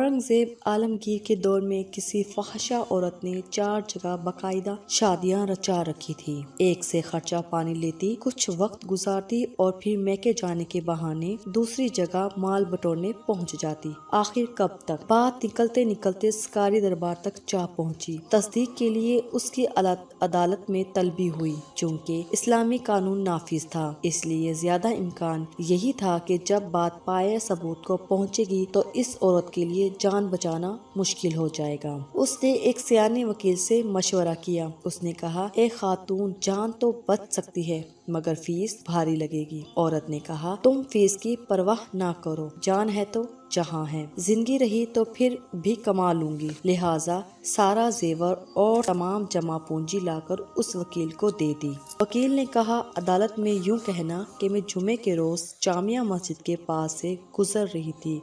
औरंगजेब आलमगीर के दौर में किसी फहशा औरत ने 4 जगह बाकायदा शादियां रचा रखी थी। एक से खर्चा पानी लेती, कुछ वक्त गुजारती और फिर मैके जाने के बहाने दूसरी जगह माल बटोरने पहुंच जाती। आखिर कब तक? बात निकलते निकलते सरकारी दरबार तक जा पहुंची। तस्दीक के लिए उसकी अदालत में तलबी हुई। चूँकि इस्लामी कानून नाफिज था, इसलिए ज्यादा इम्कान यही था कि जब बात पाए सबूत को पहुंचेगी तो इस औरत के लिए जान बचाना मुश्किल हो जाएगा। उसने एक सियाने वकील से मशवरा किया। उसने कहा, ए खातून, जान तो बच सकती है मगर फीस भारी लगेगी। औरत ने कहा, तुम फीस की परवाह ना करो, जान है तो जहाँ है, जिंदगी रही तो फिर भी कमा लूंगी। लिहाजा सारा जेवर और तमाम जमा पूंजी लाकर उस वकील को दे दी। वकील ने कहा, अदालत में यूं कहना कि मैं जुमे के रोज जामिया मस्जिद के पास से गुजर रही थी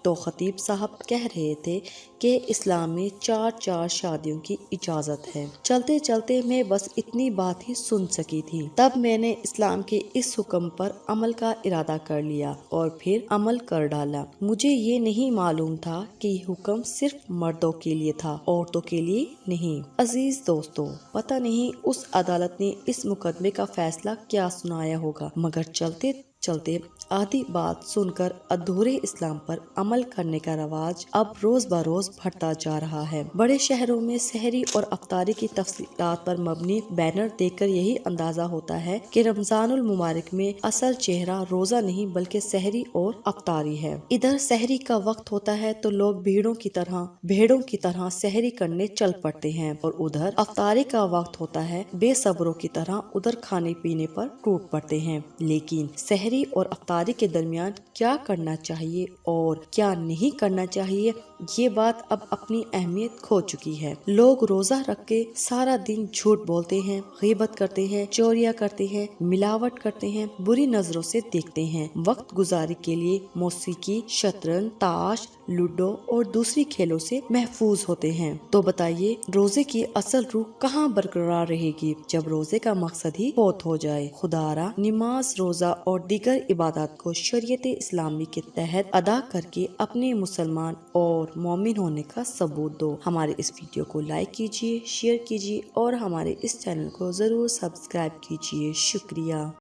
तो खतीब साहब कह रहे थे कि इस्लाम में 4 शादियों की इजाजत है। चलते चलते मैं बस इतनी बात ही सुन सकी थी। तब मैंने इस्लाम के इस हुक्म पर अमल का इरादा कर लिया और फिर अमल कर डाला। मुझे ये नहीं मालूम था कि ये हुक्म सिर्फ मर्दों के लिए था, औरतों के लिए नहीं। अजीज दोस्तों, पता नहीं उस अदालत ने इस मुकदमे का फैसला क्या सुनाया होगा, मगर चलते चलते आधी बात सुनकर अधूरे इस्लाम पर अमल करने का रवाज अब रोज बरोज बढ़ता जा रहा है। बड़े शहरों में सहरी और अफ्तारी की तफसीलात पर मबनी बैनर देखकर यही अंदाजा होता है कि रमजानुल मुबारक में असल चेहरा रोजा नहीं बल्कि सहरी और अफ्तारी है। इधर सहरी का वक्त होता है तो लोग भेड़ों की तरह सहरी करने चल पड़ते हैं और उधर अफ्तारी का वक्त होता है बेसब्रों की तरह उधर खाने पीने पर टूट पड़ते हैं। लेकिन सहरी और अफ्तारी के दरमियान क्या करना चाहिए और क्या नहीं करना चाहिए, ये बात अब अपनी अहमियत खो चुकी है। लोग रोजा रख के सारा दिन झूठ बोलते हैं, गीबत करते हैं, चोरियां करते हैं, मिलावट करते हैं, बुरी नजरों से देखते हैं। वक्त गुजारी के लिए मौसीकी, शतरंज, ताश, लूडो और दूसरी खेलों से महफूज होते हैं। तो बताइए, रोजे की असल रूह कहाँ बरकरार रहेगी जब रोजे का मकसद ही फौत हो जाए। खुदारा नमाज, रोजा और दीगर इबादत को शरीयत इस्लामी के तहत अदा करके अपने मुसलमान और मोमिन होने का सबूत दो। हमारे इस वीडियो को लाइक कीजिए, शेयर कीजिए और हमारे इस चैनल को जरूर सब्सक्राइब कीजिए। शुक्रिया।